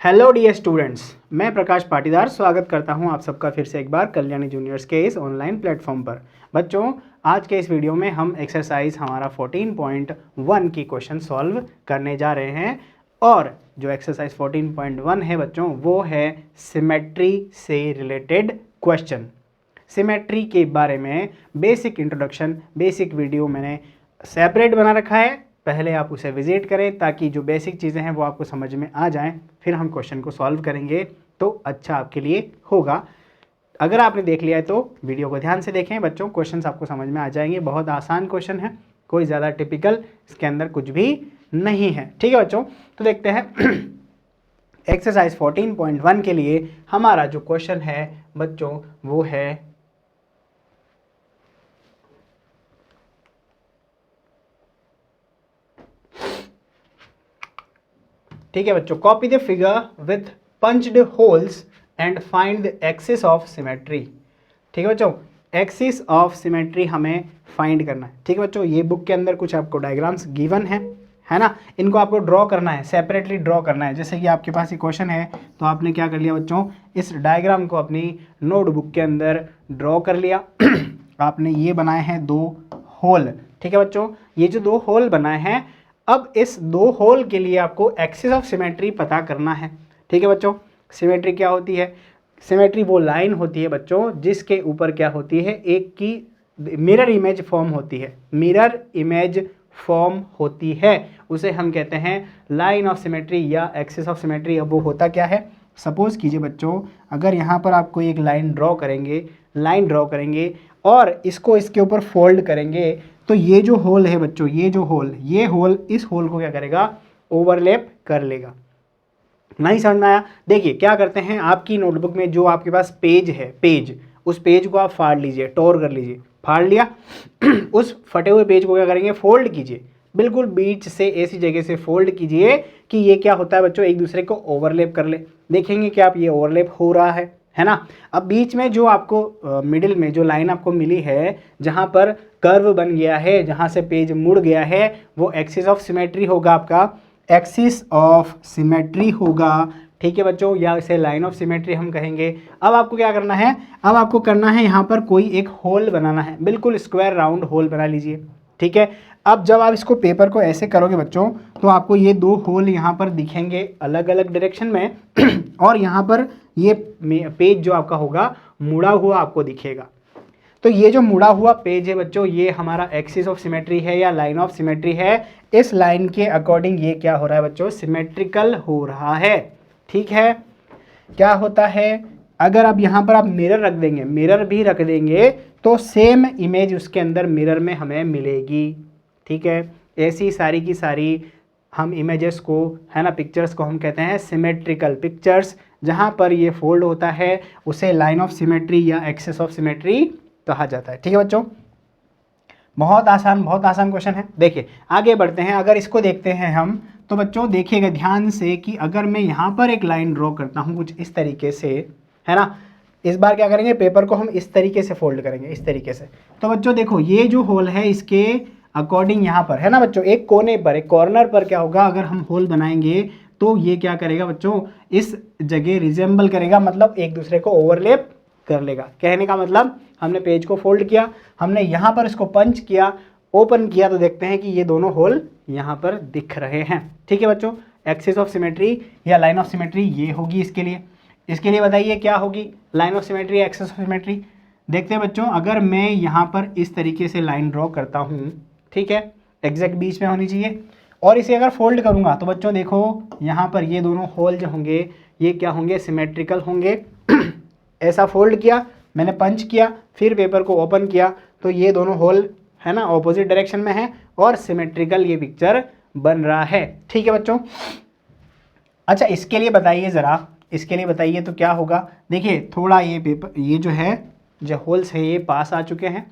Hello dear students, मैं प्रकाश पाटीदार स्वागत करता हूं आप सबका फिर से एक बार कल्याणी जूनियर्स के इस ऑनलाइन प्लेटफॉर्म पर। बच्चों, आज के इस वीडियो में हम एक्सरसाइज हमारा 14.1 की क्वेश्चन सॉल्व करने जा रहे हैं। और जो एक्सरसाइज 14.1 है बच्चों, वो है सिमेट्री से रिलेटेड क्वेश्चन। सिमेट्री के बारे में बेसिक इंट्रोडक्शन, बेसिक वीडियो मैंने सेपरेट बना रखा है, पहले आप उसे विजिट करें ताकि जो बेसिक चीज़ें हैं वो आपको समझ में आ जाएं। फिर हम क्वेश्चन को सॉल्व करेंगे तो अच्छा आपके लिए होगा। अगर आपने देख लिया है तो वीडियो को ध्यान से देखें बच्चों, क्वेश्चंस आपको समझ में आ जाएंगे। बहुत आसान क्वेश्चन है, कोई ज़्यादा टिपिकल इसके अंदर कुछ भी नहीं है। ठीक है बच्चों, तो देखते हैं एक्सरसाइज 14.1 के लिए हमारा जो क्वेश्चन है बच्चों वो है ठीक है बच्चों, copy the figure with punched holes and find the axis of symmetry. ठीक है बच्चों, एक्सिस ऑफ सिमेट्री हमें फाइंड करना है। ठीक है बच्चों, ये बुक के अंदर कुछ आपको डायग्राम्स गिवन है ना, इनको आपको ड्रॉ करना है, सेपरेटली ड्रॉ करना है। जैसे कि आपके पास ये क्वेश्चन है तो आपने क्या कर लिया बच्चों, इस डायग्राम को अपनी नोटबुक के अंदर ड्रॉ कर लिया। आपने ये बनाए हैं दो होल। ठीक है बच्चों, ये जो दो होल बनाए हैं, अब इस दो होल के लिए आपको एक्सिस ऑफ सिमेट्री पता करना है। ठीक है बच्चों, सिमेट्री क्या होती है? सिमेट्री वो लाइन होती है बच्चों जिसके ऊपर क्या होती है, एक की मिरर इमेज फॉर्म होती है। मिरर इमेज फॉर्म होती है, उसे हम कहते हैं लाइन ऑफ सिमेट्री या एक्सिस ऑफ सिमेट्री। अब वो होता क्या है, सपोज कीजिए बच्चों, अगर यहाँ पर आपको एक लाइन ड्रॉ करेंगे और इसको इसके ऊपर फोल्ड करेंगे तो ये जो होल है बच्चों, ये होल इस होल को क्या करेगा, ओवरलैप कर लेगा। नहीं समझ में आया? देखिए क्या करते हैं, आपकी नोटबुक में जो आपके पास पेज है, उस पेज को आप फाड़ लीजिए, टोर कर लीजिए। फाड़ लिया उस फटे हुए पेज को क्या करेंगे, फोल्ड कीजिए, बिल्कुल बीच से ऐसी जगह से फोल्ड कीजिए कि ये क्या होता है बच्चों, एक दूसरे को ओवरलैप कर ले। देखेंगे कि आप ये ओवरलैप हो रहा है ना। अब बीच में जो आपको मिडिल में जो लाइन आपको मिली है, जहाँ पर कर्व बन गया है, जहाँ से पेज मुड़ गया है, वो एक्सिस ऑफ सिमेट्री होगा, आपका एक्सिस ऑफ सिमेट्री होगा। ठीक है बच्चों, या इसे लाइन ऑफ सिमेट्री हम कहेंगे। अब आपको क्या करना है, अब आपको करना है यहाँ पर कोई एक होल बनाना है, बिल्कुल स्क्वायर राउंड होल बना लीजिए। ठीक है, अब जब आप इसको पेपर को ऐसे करोगे बच्चों तो आपको ये दो होल यहाँ पर दिखेंगे अलग अलग डायरेक्शन में और यहाँ पर ये पेज जो आपका होगा मुड़ा हुआ आपको दिखेगा। तो ये जो मुड़ा हुआ पेज है बच्चों, ये हमारा एक्सिस ऑफ सिमेट्री है या लाइन ऑफ सिमेट्री है। इस लाइन के अकॉर्डिंग ये क्या हो रहा है बच्चों, सिमेट्रिकल हो रहा है। ठीक है, क्या होता है, अगर आप यहाँ पर आप मिरर भी रख देंगे तो सेम इमेज उसके अंदर मिरर में हमें मिलेगी। ठीक है, ऐसी सारी की सारी हम इमेजेस को, है ना, पिक्चर्स को हम कहते हैं सिमेट्रिकल पिक्चर्स। जहाँ पर ये फोल्ड होता है उसे लाइन ऑफ सिमेट्री या एक्सिस ऑफ सिमेट्री कहा जाता है। ठीक है बच्चों, बहुत आसान क्वेश्चन है। देखिए आगे बढ़ते हैं, अगर इसको देखते हैं हम तो बच्चों देखिएगा ध्यान से कि अगर मैं यहाँ पर एक लाइन ड्रॉ करता हूँ कुछ इस तरीके से, है ना, इस बार क्या करेंगे, पेपर को हम इस तरीके से फोल्ड करेंगे, इस तरीके से। तो बच्चों देखो ये जो होल है इसके अकॉर्डिंग यहाँ पर, है ना बच्चों, एक कोने पर, एक कॉर्नर पर क्या होगा, अगर हम होल बनाएंगे तो ये क्या करेगा बच्चों, इस जगह रिजेंबल करेगा, मतलब एक दूसरे को ओवरलैप कर लेगा। कहने का मतलब हमने पेज को फोल्ड किया, हमने यहाँ पर इसको पंच किया, ओपन किया, तो देखते हैं कि ये दोनों होल यहाँ पर दिख रहे हैं। ठीक है बच्चों, एक्सिस ऑफ सिमेट्री या लाइन ऑफ सिमेट्री ये होगी इसके लिए बताइए क्या होगी, लाइन ऑफ सिमेट्री या एक्सिस ऑफ सिमेट्री। देखते हैं बच्चों, अगर मैं यहाँ पर इस तरीके से लाइन ड्रॉ करता हूँ, ठीक है, एग्जैक्ट बीच में होनी चाहिए, और इसे अगर फोल्ड करूँगा तो बच्चों देखो यहाँ पर ये दोनों होल जो होंगे ये क्या होंगे, सिमेट्रिकल होंगे। ऐसा फोल्ड किया, मैंने पंच किया, फिर पेपर को ओपन किया तो ये दोनों होल, है ना, ऑपोजिट डायरेक्शन में है और सिमेट्रिकल ये पिक्चर बन रहा है। ठीक है बच्चों, अच्छा इसके लिए बताइए ज़रा, इसके लिए बताइए तो क्या होगा। देखिए थोड़ा ये पेपर, ये जो है जो होल्स है ये पास आ चुके हैं,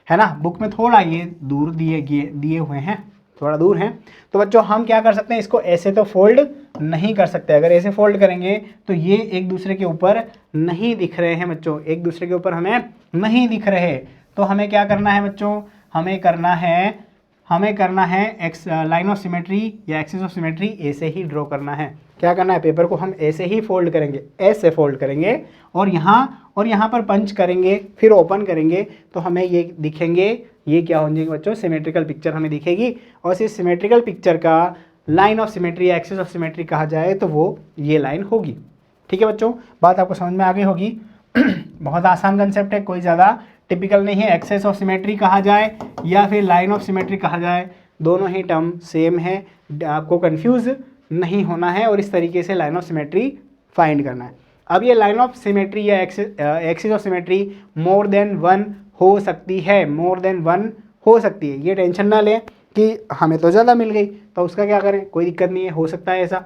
है ना, बुक में थोड़ा ये दूर दिए हुए हैं, थोड़ा दूर हैं। तो बच्चों हम क्या कर सकते हैं, इसको ऐसे तो फोल्ड नहीं कर सकते, अगर ऐसे फोल्ड करेंगे तो ये एक दूसरे के ऊपर नहीं दिख रहे हैं बच्चों, एक दूसरे के ऊपर हमें नहीं दिख रहे। तो हमें क्या करना है बच्चों, हमें करना है लाइन ऑफ सिमेट्री या एक्सिस ऑफ सिमेट्री ऐसे ही ड्रॉ करना है। क्या करना है, पेपर को हम ऐसे ही फोल्ड करेंगे, ऐसे फोल्ड करेंगे और यहाँ पर पंच करेंगे, फिर ओपन करेंगे तो हमें ये दिखेंगे, ये क्या हो जाएंगे बच्चों, सिमेट्रिकल पिक्चर हमें दिखेगी। और इस सिमेट्रिकल पिक्चर का लाइन ऑफ सिमेट्री या एक्सिस ऑफ सिमेट्री कहा जाए तो वो ये लाइन होगी। ठीक है बच्चों, बात आपको समझ में आ गई होगी। बहुत आसान कंसेप्ट है, कोई ज़्यादा टिपिकल नहीं है। एक्सिस ऑफ सिमेट्री कहा जाए या फिर लाइन ऑफ सिमेट्री कहा जाए, दोनों ही टर्म सेम है, आपको कंफ्यूज नहीं होना है और इस तरीके से लाइन ऑफ सिमेट्री फाइंड करना है। अब ये लाइन ऑफ सिमेट्री या axis of symmetry more than one हो सकती है, मोर देन वन हो सकती है, ये टेंशन ना लें कि हमें तो ज़्यादा मिल गई तो उसका क्या करें, कोई दिक्कत नहीं है, हो सकता है ऐसा,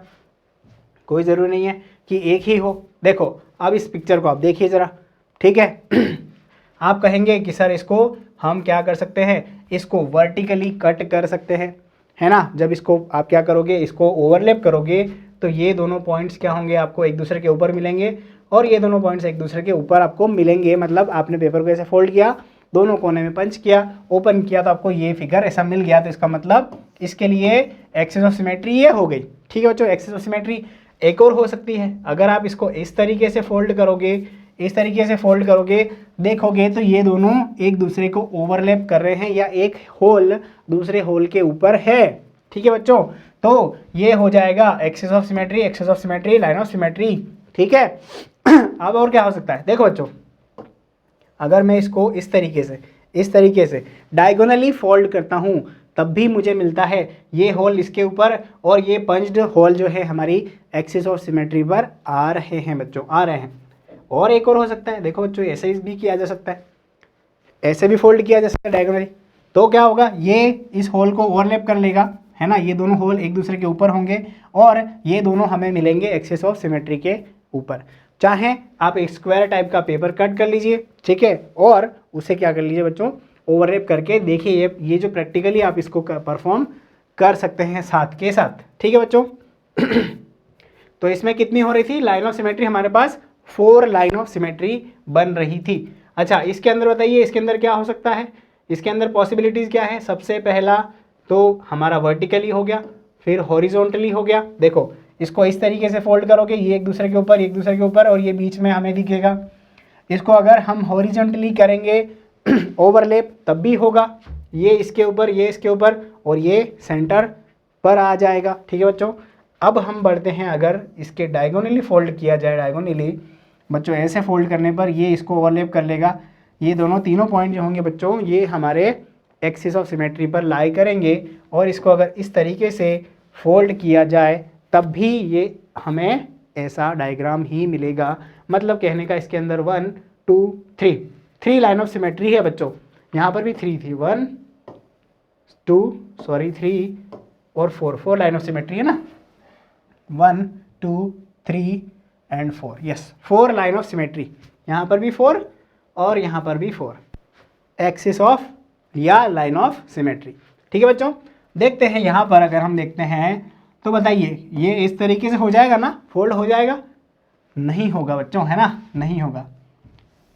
कोई ज़रूरी नहीं है कि एक ही हो। देखो अब इस पिक्चर को आप देखिए ज़रा, ठीक है। आप कहेंगे कि सर इसको हम क्या कर सकते हैं, इसको वर्टिकली कट कर सकते हैं, है ना। जब इसको आप क्या करोगे, इसको ओवरलैप करोगे तो ये दोनों पॉइंट्स क्या होंगे, आपको एक दूसरे के ऊपर मिलेंगे और ये दोनों पॉइंट्स एक दूसरे के ऊपर आपको मिलेंगे। मतलब आपने पेपर को ऐसे फोल्ड किया, दोनों कोने में पंच किया, ओपन किया तो आपको ये फिगर ऐसा मिल गया। तो इसका मतलब इसके लिए एक्सिस ऑफ सिमेट्री ये हो गई। ठीक है बच्चों, एक्सिस ऑफ सिमेट्री एक और हो सकती है, अगर आप इसको इस तरीके से फोल्ड करोगे, इस तरीके से फोल्ड करोगे, देखोगे तो ये दोनों एक दूसरे को ओवरलैप कर रहे हैं या एक होल दूसरे होल के ऊपर है। ठीक है बच्चों, तो ये हो जाएगा axis of symmetry, axis of symmetry, line of symmetry. ठीक है। अब और क्या हो सकता है, देखो बच्चों, अगर मैं इसको इस तरीके से डायगोनली फोल्ड करता हूँ तब भी मुझे मिलता है ये होल इसके ऊपर और ये पंच्ड होल जो है हमारी एक्सिस ऑफ सिमेट्री पर आ रहे हैं बच्चों, आ रहे हैं। और एक और हो सकता है, देखो बच्चों, ऐसे भी किया जा सकता है, ऐसे भी फोल्ड किया जा सकता है डायगोनली। तो क्या होगा, ये इस होल को ओवरलैप कर लेगा, है ना, ये दोनों होल एक दूसरे के ऊपर होंगे और ये दोनों हमें मिलेंगे एक्सिस ऑफ सिमेट्री के ऊपर। चाहे आप एक स्क्वायर टाइप का पेपर कट कर लीजिए, ठीक है, और उसे क्या कर लीजिए बच्चों, ओवरलैप करके देखिए ये जो प्रैक्टिकली आप इसको परफॉर्म कर सकते हैं साथ के साथ। ठीक है बच्चों। तो इसमें कितनी हो रही थी लाइन ऑफ सिमेट्री, हमारे पास 4 लाइन ऑफ सिमेट्री बन रही थी। अच्छा, इसके अंदर बताइए, इसके अंदर क्या हो सकता है, इसके अंदर पॉसिबिलिटीज़ क्या है। सबसे पहला तो हमारा वर्टिकली हो गया, फिर हॉरिजॉन्टली हो गया। देखो इसको इस तरीके से फोल्ड करोगे, ये एक दूसरे के ऊपर, एक दूसरे के ऊपर, और ये बीच में हमें दिखेगा। इसको अगर हम हॉरिजॉन्टली करेंगे ओवरलैप तब भी होगा, ये इसके ऊपर, ये इसके ऊपर, और ये सेंटर पर आ जाएगा। ठीक है बच्चों। अब हम बढ़ते हैं, अगर इसके डायगोनली फोल्ड किया जाए, डायगोनली बच्चों ऐसे फोल्ड करने पर ये इसको ओवरलैप कर लेगा। ये दोनों तीनों पॉइंट जो होंगे बच्चों, ये हमारे एक्सिस ऑफ सिमेट्री पर लाई करेंगे और इसको अगर इस तरीके से फोल्ड किया जाए तब भी ये हमें ऐसा डायग्राम ही मिलेगा। मतलब कहने का इसके अंदर 1 2 3 लाइन ऑफ सिमेट्री है बच्चों, यहाँ पर भी 3 थी, 1 2 3 और 4 लाइन ऑफ सिमेट्री है ना, 1 2 3 and 4, yes 4 line of symmetry, यहाँ पर भी 4 और यहाँ पर भी 4, एक्सिस ऑफ या लाइन ऑफ सिमेट्री। ठीक है बच्चों, देखते हैं यहाँ पर अगर हम देखते हैं तो बताइए ये इस तरीके से हो जाएगा ना, फोल्ड हो जाएगा, नहीं होगा बच्चों, है ना, नहीं होगा।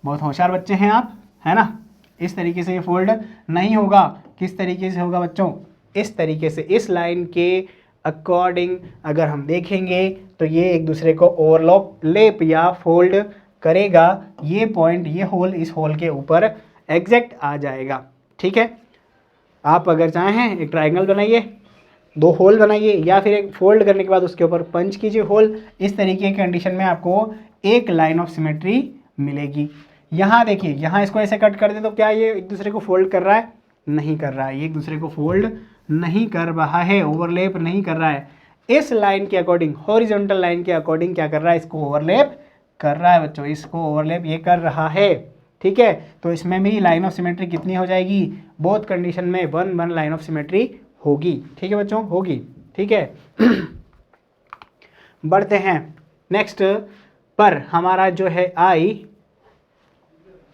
बहुत होशियार बच्चे हैं आप, है ना। इस तरीके से ये फोल्ड नहीं होगा। किस तरीके से होगा बच्चों, इस तरीके से, इस लाइन के अकॉर्डिंग अगर हम देखेंगे तो ये एक दूसरे को ओवरलैप या फोल्ड करेगा। ये पॉइंट, ये होल इस होल के ऊपर एग्जैक्ट आ जाएगा। ठीक है। आप अगर चाहें एक ट्रायंगल बनाइए, 2 होल बनाइए, या फिर एक फोल्ड करने के बाद उसके ऊपर पंच कीजिए होल। इस तरीके की कंडीशन में आपको एक लाइन ऑफ सिमेट्री मिलेगी। यहाँ देखिए, यहाँ इसको ऐसे कट कर दे तो क्या ये एक दूसरे को फोल्ड कर रहा है, नहीं कर रहा है, ये एक दूसरे को फोल्ड नहीं कर रहा है, ओवरलैप नहीं कर रहा है। इस लाइन के अकॉर्डिंग, हॉरिजॉन्टल लाइन के अकॉर्डिंग क्या कर रहा है, इसको ओवरलैप कर रहा है बच्चों, इसको ओवरलैप ये कर रहा है। ठीक है। तो इसमें भी लाइन ऑफ सिमेट्री कितनी हो जाएगी, बोथ कंडीशन में 1 लाइन ऑफ सिमेट्री होगी। ठीक है बच्चों, होगी। ठीक है। बढ़ते हैं नेक्स्ट पर, हमारा जो है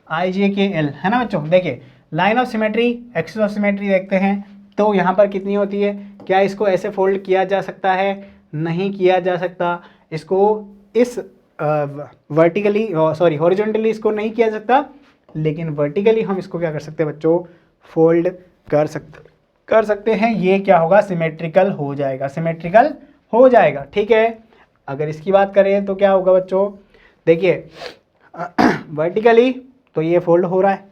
IJKL है ना बच्चों। देखिए line of symmetry, axis of symmetry देखते हैं तो यहाँ पर कितनी होती है। क्या इसको ऐसे फोल्ड किया जा सकता है, नहीं किया जा सकता। इसको इस वर्टिकली हॉरिजॉन्टली इसको नहीं किया जा सकता, लेकिन वर्टिकली हम इसको क्या कर सकते हैं बच्चों, फोल्ड कर सकते हैं। ये क्या होगा, सिमेट्रिकल हो जाएगा, सिमेट्रिकल हो जाएगा। ठीक है। अगर इसकी बात करें तो क्या होगा बच्चों, देखिए वर्टिकली तो ये फोल्ड हो रहा है,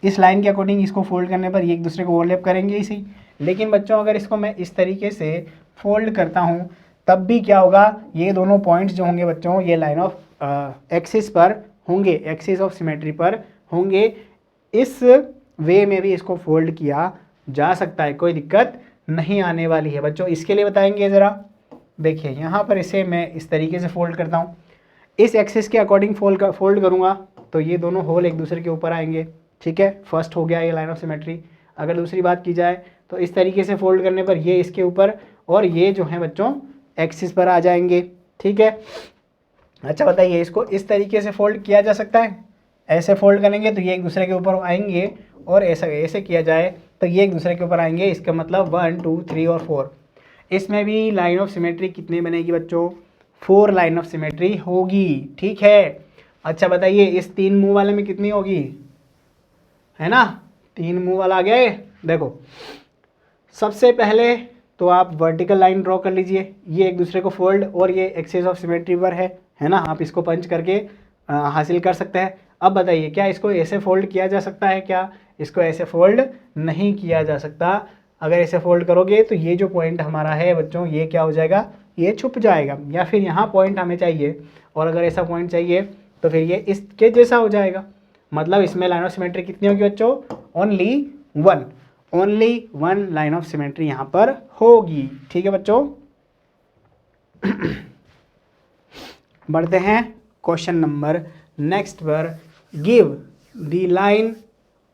इस लाइन के अकॉर्डिंग इसको फोल्ड करने पर ये एक दूसरे को ओवरलैप करेंगे इसी। लेकिन बच्चों अगर इसको मैं इस तरीके से फोल्ड करता हूँ तब भी क्या होगा, ये दोनों पॉइंट्स जो होंगे बच्चों ये लाइन ऑफ एक्सिस पर होंगे, एक्सिस ऑफ सिमेट्री पर होंगे। इस वे में भी इसको फोल्ड किया जा सकता है, कोई दिक्कत नहीं आने वाली है बच्चों। इसके लिए बताएंगे ज़रा, देखिए यहाँ पर इसे मैं इस तरीके से फोल्ड करता हूँ, इस एक्सिस के अकॉर्डिंग फोल्ड करूँगा तो ये दोनों होल एक दूसरे के ऊपर आएंगे, ठीक है, फर्स्ट हो गया ये लाइन ऑफ सिमेट्री। अगर दूसरी बात की जाए तो इस तरीके से फोल्ड करने पर ये इसके ऊपर और ये जो है बच्चों एक्सिस पर आ जाएंगे, ठीक है। अच्छा बताइए, इसको इस तरीके से फोल्ड किया जा सकता है, ऐसे फोल्ड करेंगे तो ये एक दूसरे के ऊपर आएंगे, और ऐसे किया जाए तो ये एक दूसरे के ऊपर आएंगे। इसका मतलब 1 2 3 और 4, इसमें भी लाइन ऑफ सिमेट्री कितनी बनेगी बच्चों, 4 लाइन ऑफ सिमेट्री होगी, ठीक है। अच्छा बताइए, इस 3 मुंह वाले में कितनी होगी, है ना, 3 मुंह वाला आ गया ये। देखो सबसे पहले तो आप वर्टिकल लाइन ड्रॉ कर लीजिए, ये एक दूसरे को फोल्ड और ये एक्सिस ऑफ सिमेट्री पर है ना, आप इसको पंच करके हासिल कर सकते हैं। अब बताइए क्या इसको ऐसे फोल्ड किया जा सकता है, क्या इसको ऐसे फोल्ड नहीं किया जा सकता। अगर ऐसे फोल्ड करोगे तो ये जो पॉइंट हमारा है बच्चों ये क्या हो जाएगा, ये छुप जाएगा, या फिर यहाँ पॉइंट हमें चाहिए और अगर ऐसा पॉइंट चाहिए तो फिर ये इसके जैसा हो जाएगा। मतलब इसमें लाइन ऑफ सिमेट्री कितनी होगी बच्चों, only one line of symmetry यहाँ पर होगी, ठीक है बच्चों। बढ़ते हैं क्वेश्चन नंबर नेक्स्ट पर, give the line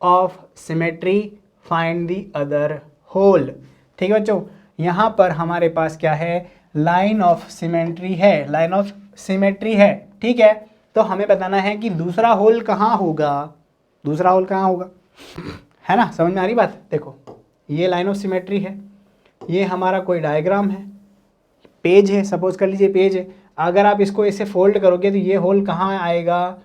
of symmetry find the other hole, ठीक है बच्चों। यहाँ पर हमारे पास क्या है, लाइन ऑफ सिमेट्री है, लाइन ऑफ सिमेट्री है, ठीक है। तो हमें बताना है कि दूसरा होल कहाँ होगा, दूसरा होल कहाँ होगा, है ना, समझ में आ रही बात। देखो ये लाइन ऑफ सिमेट्री है, ये हमारा कोई डायग्राम है, पेज है, सपोज कर लीजिए पेज है। अगर आप इसको ऐसे फोल्ड करोगे तो ये होल कहाँ आएगा,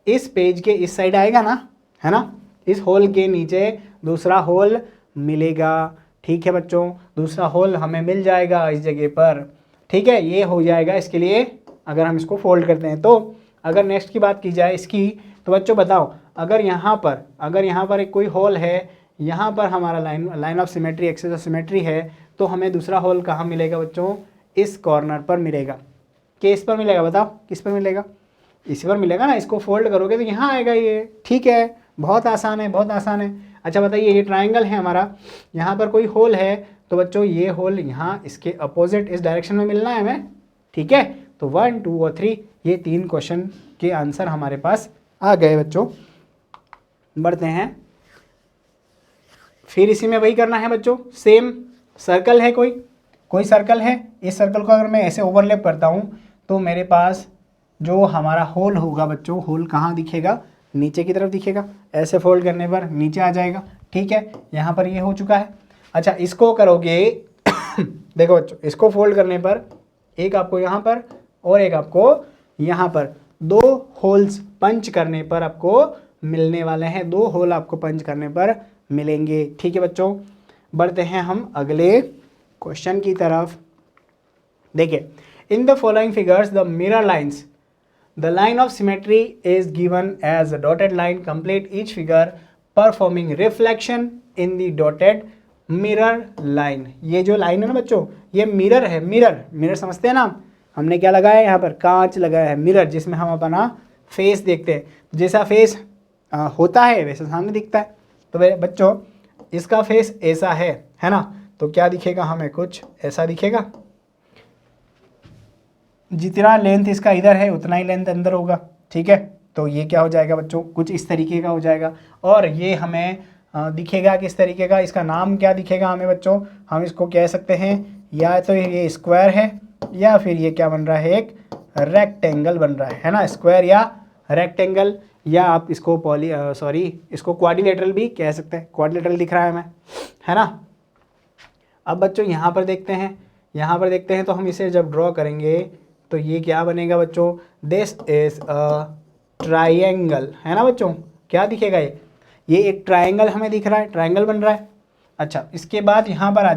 इस पेज के इस साइड आएगा ना, है ना, इस होल के नीचे दूसरा होल मिलेगा, ठीक है बच्चों, दूसरा होल हमें मिल जाएगा इस जगह पर, ठीक है, ये हो जाएगा इसके लिए अगर हम इसको फोल्ड करते हैं। तो अगर नेक्स्ट की बात की जाए इसकी, तो बच्चों बताओ, अगर यहाँ पर एक कोई होल है, यहाँ पर हमारा line of symmetry, axis of symmetry है, तो हमें दूसरा होल कहाँ मिलेगा बच्चों, इस कॉर्नर पर मिलेगा। किस पर मिलेगा बताओ, किस पर मिलेगा, इसी पर मिलेगा ना, इसको फोल्ड करोगे तो यहाँ आएगा ये, ठीक है, बहुत आसान है, बहुत आसान है। अच्छा बताइए, ये ट्राइंगल है हमारा, यहाँ पर कोई होल है, तो बच्चों ये होल यहाँ इसके अपोजिट इस डायरेक्शन में मिलना है हमें, ठीक है। तो 1 2 और 3 ये 3 क्वेश्चन के आंसर हमारे पास आ गए बच्चों। बढ़ते हैं, फिर इसी में वही करना है बच्चों, सेम सर्कल है, कोई सर्कल है, इस सर्कल को अगर मैं ऐसे ओवरलैप करता हूँ तो मेरे पास जो हमारा होल होगा बच्चों, होल कहाँ दिखेगा, नीचे की तरफ दिखेगा, ऐसे फोल्ड करने पर नीचे आ जाएगा, ठीक है। यहाँ पर ये हो चुका है। अच्छा इसको करोगे देखो बच्चों, इसको फोल्ड करने पर एक आपको यहाँ पर और एक आपको यहाँ पर, 2 होल्स पंच करने पर आपको मिलने वाले हैं, 2 होल आपको पंच करने पर मिलेंगे, ठीक है बच्चों। बढ़ते हैं हम अगले क्वेश्चन की तरफ। देखिए, in the following figures the mirror lines, the line of symmetry is given as a dotted line, complete each figure performing reflection in the dotted mirror line. ये जो लाइन है ना बच्चों, ये मिरर है, मिरर समझते हैं ना, हमने क्या लगाया है यहाँ पर, कांच लगाया है, मिरर, जिसमें हम अपना फेस देखते हैं, जैसा फेस होता है वैसा सामने दिखता है। तो बच्चों इसका फेस ऐसा है ना, तो क्या दिखेगा हमें, कुछ ऐसा दिखेगा, जितना लेंथ इसका इधर है उतना ही लेंथ अंदर होगा, ठीक है। तो ये क्या हो जाएगा बच्चों, कुछ इस तरीके का हो जाएगा। और ये हमें दिखेगा किस तरीके का, इसका नाम क्या दिखेगा हमें बच्चों, हम इसको कह सकते हैं या तो ये स्क्वायर है या फिर ये क्या बन रहा है, एक रेक्टेंगल बन रहा है ना, स्क्वायर या रेक्टेंगल, या आप इसको इसको क्वाड्रिलेटरल भी कह सकते हैं, क्वाड्रिलेटरल दिख रहा है हमें, है ना। अब बच्चों यहाँ पर देखते हैं तो हम इसे जब ड्रॉ करेंगे तो ये क्या बनेगा बच्चों, दिस इज अ ट्राइंगल, है ना बच्चों, क्या दिखेगा ये एक ट्राइंगल हमें दिख रहा है, ट्राइंगल बन रहा है। अच्छा इसके बाद यहाँ पर आ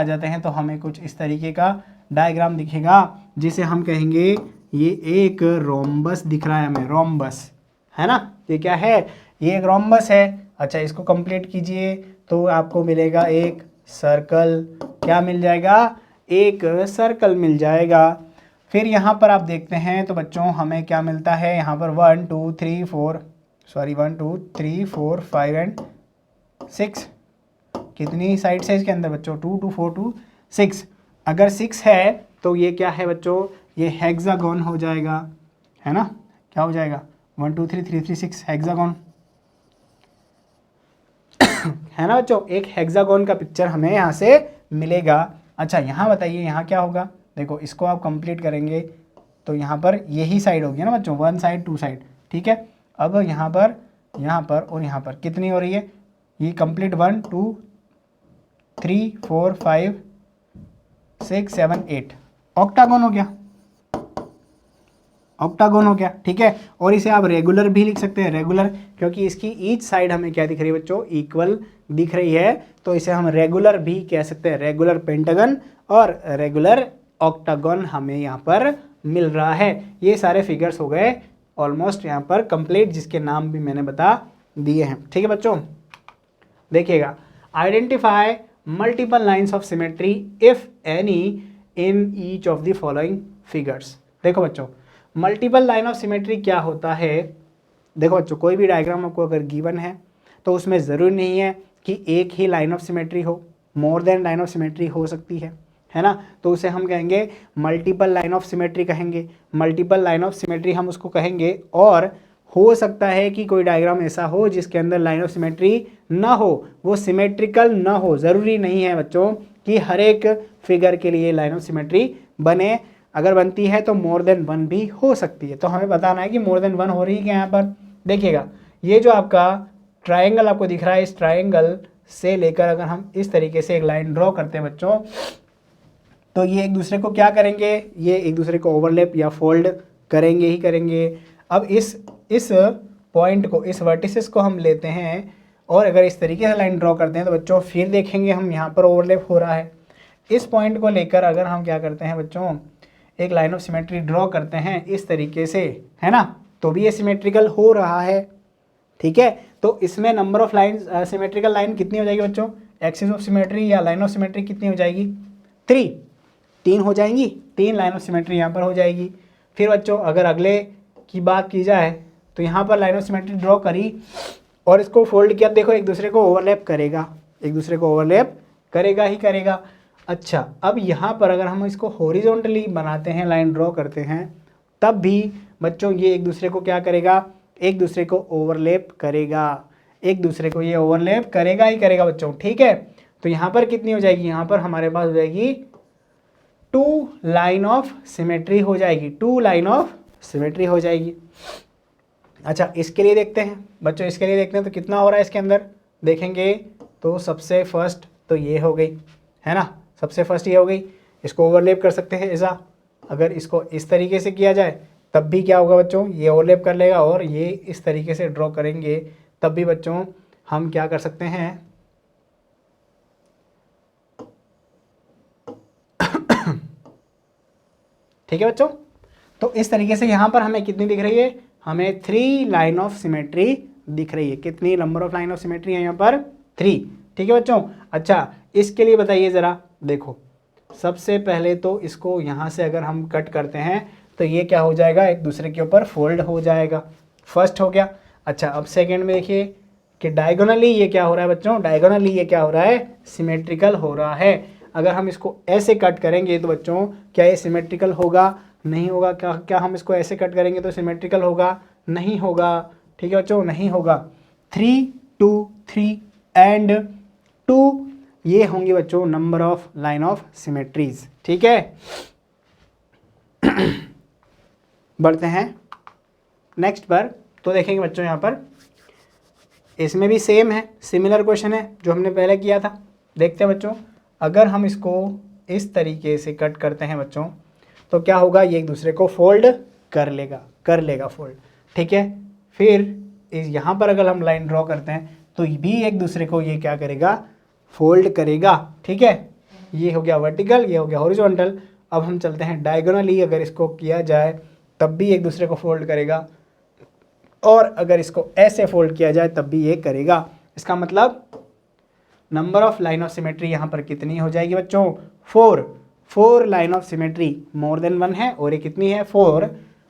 जाते हैं तो हमें कुछ इस तरीके का डायग्राम दिखेगा जिसे हम कहेंगे ये एक रोम्बस दिख रहा है हमें, रोम्बस, है ना। ये क्या है, ये एक रोम्बस है। अच्छा, इसको कंप्लीट कीजिए तो आपको मिलेगा एक सर्कल। क्या मिल जाएगा, एक सर्कल मिल जाएगा। फिर यहाँ पर आप देखते हैं तो बच्चों हमें क्या मिलता है, यहाँ पर 1 2 3 4 1 2 3 4 5 एंड 6, कितनी साइड्स है इसके अंदर बच्चों, 2 2 4 2 6। अगर 6 है तो ये क्या है बच्चों, ये हेक्सागोन हो जाएगा, है ना। क्या हो जाएगा, 1 2 3 3 3 6 हेक्सागोन, है ना बच्चों। एक हेक्सागोन का पिक्चर हमें यहाँ से मिलेगा। अच्छा, यहाँ बताइए यहाँ क्या होगा, देखो इसको आप कंप्लीट करेंगे तो यहाँ पर यही साइड होगी ना बच्चों, 1 साइड 2 साइड, ठीक है। अब यहाँ पर और यहाँ पर कितनी हो रही है, ये कंप्लीट 1 2 3 4 5 6 7 8, ऑक्टागोन हो गया, ऑक्टागोन हो गया, ठीक है। और इसे आप रेगुलर भी लिख सकते हैं, रेगुलर, क्योंकि इसकी ईच साइड हमें क्या दिख रही है बच्चों, इक्वल दिख रही है, तो इसे हम रेगुलर भी कह सकते हैं, रेगुलर पेंटागन और रेगुलर ऑक्टागोन हमें यहाँ पर मिल रहा है। ये सारे फिगर्स हो गए ऑलमोस्ट यहाँ पर कंप्लीट, जिसके नाम भी मैंने बता दिए हैं, ठीक है बच्चों। देखिएगा, identify multiple lines of symmetry if any in each of the following figures. देखो बच्चों, मल्टीपल लाइन ऑफ सिमेट्री क्या होता है। देखो बच्चों, कोई भी डायग्राम आपको अगर गिवन है तो उसमें ज़रूरी नहीं है कि एक ही लाइन ऑफ सिमेट्री हो, more than line of symmetry हो सकती है ना। तो उसे हम कहेंगे मल्टीपल लाइन ऑफ सिमेट्री कहेंगे, मल्टीपल लाइन ऑफ सिमेट्री हम उसको कहेंगे। और हो सकता है कि कोई डायग्राम ऐसा हो जिसके अंदर लाइन ऑफ सिमेट्री ना हो, वो सिमेट्रिकल ना हो। ज़रूरी नहीं है बच्चों कि हर एक फिगर के लिए लाइन ऑफ सिमेट्री बने, अगर बनती है तो मोर देन 1 भी हो सकती है। तो हमें बताना है कि मोर देन 1 हो रही है क्या यहाँ पर। देखिएगा, ये जो आपका ट्रायंगल आपको दिख रहा है, इस ट्रायंगल से लेकर अगर हम इस तरीके से एक लाइन ड्रॉ करते हैं बच्चों, तो ये एक दूसरे को क्या करेंगे, ये एक दूसरे को ओवरलैप या फोल्ड करेंगे ही करेंगे। अब इस पॉइंट को, इस वर्टिसेस को हम लेते हैं और अगर इस तरीके से लाइन ड्रॉ करते हैं तो बच्चों फिर देखेंगे हम यहाँ पर ओवरलैप हो रहा है। इस पॉइंट को लेकर अगर हम क्या करते हैं बच्चों, एक लाइन ऑफ सिमेट्री ड्रॉ करते हैं इस तरीके से, है ना, तो भी ये सिमेट्रिकल हो रहा है, ठीक है। तो इसमें number of line, symmetrical line कितनी हो जाएगी बच्चों, एक्सिस ऑफ सिमेट्री या लाइन ऑफ सिमेट्री कितनी हो जाएगी, 3 हो जाएंगी, 3 लाइन ऑफ सिमेट्री यहाँ पर हो जाएगी। फिर बच्चों अगर अगले की बात की जाए तो यहाँ पर लाइन ऑफ सिमेट्री ड्रॉ करी और इसको फोल्ड किया, देखो एक दूसरे को ओवरलैप करेगा, एक दूसरे को ओवरलैप करेगा ही करेगा। अच्छा, अब यहाँ पर अगर हम इसको हॉरिजॉन्टली बनाते हैं, लाइन ड्रॉ करते हैं, तब भी बच्चों ये एक दूसरे को क्या करेगा, एक दूसरे को ओवरलैप करेगा, एक दूसरे को ये ओवरलैप करेगा ही करेगा बच्चों, ठीक है। तो यहाँ पर कितनी हो जाएगी, यहाँ पर हमारे पास हो जाएगी 2 लाइन ऑफ सिमेट्री हो जाएगी, 2 लाइन ऑफ सिमेट्री हो जाएगी। अच्छा, इसके लिए देखते हैं बच्चों, इसके लिए देखते हैं तो कितना हो रहा है इसके अंदर, देखेंगे तो सबसे फर्स्ट तो ये हो गई, है ना, सबसे फर्स्ट ये हो गई। इसको ओवरलैप कर सकते हैं ऐसा, अगर इसको इस तरीके से किया जाए तब भी क्या होगा बच्चों, ये ओवरलैप कर लेगा, और ये इस तरीके से ड्रॉ करेंगे तब भी बच्चों हम क्या कर सकते हैं, ठीक है बच्चों। तो इस तरीके से यहाँ पर हमें कितनी दिख रही है, हमें 3 लाइन ऑफ सिमेट्री दिख रही है। कितनी number of line of symmetry है यहाँ पर, 3, ठीक है बच्चों। अच्छा, इसके लिए बताइए ज़रा, देखो सबसे पहले तो इसको यहाँ से अगर हम कट करते हैं तो ये क्या हो जाएगा, एक दूसरे के ऊपर फोल्ड हो जाएगा, फर्स्ट हो गया। अच्छा, अब सेकंड में देखिए कि डायगोनली ये क्या हो रहा है बच्चों, डायगोनली ये क्या हो रहा है, सिमेट्रिकल हो रहा है। अगर हम इसको ऐसे कट करेंगे तो बच्चों क्या ये सिमेट्रिकल होगा, नहीं होगा। क्या हम इसको ऐसे कट करेंगे तो सिमेट्रिकल होगा, नहीं होगा, ठीक है बच्चों, नहीं होगा। 3 2 3 एंड 2 ये होंगे बच्चों number of line of symmetries, ठीक है। बढ़ते हैं नेक्स्ट पर, तो देखेंगे बच्चों यहाँ पर इसमें भी सेम है, सिमिलर क्वेश्चन है जो हमने पहले किया था। देखते हैं बच्चों, अगर हम इसको इस तरीके से कट करते हैं बच्चों तो क्या होगा, ये एक दूसरे को फोल्ड कर लेगा फोल्ड, ठीक है। फिर यहाँ पर अगर हम लाइन ड्रॉ करते हैं तो भी एक दूसरे को ये क्या करेगा, फोल्ड करेगा, ठीक है। ये हो गया वर्टिकल, ये हो गया हॉरिजॉन्टल। अब हम चलते हैं डायगोनली, अगर इसको किया जाए तब भी एक दूसरे को फोल्ड करेगा, और अगर इसको ऐसे फोल्ड किया जाए तब भी ये करेगा। इसका मतलब number of line of symmetry यहाँ पर कितनी हो जाएगी बच्चों? 4। 4 line of symmetry, more than 1 है और ये कितनी है? 4।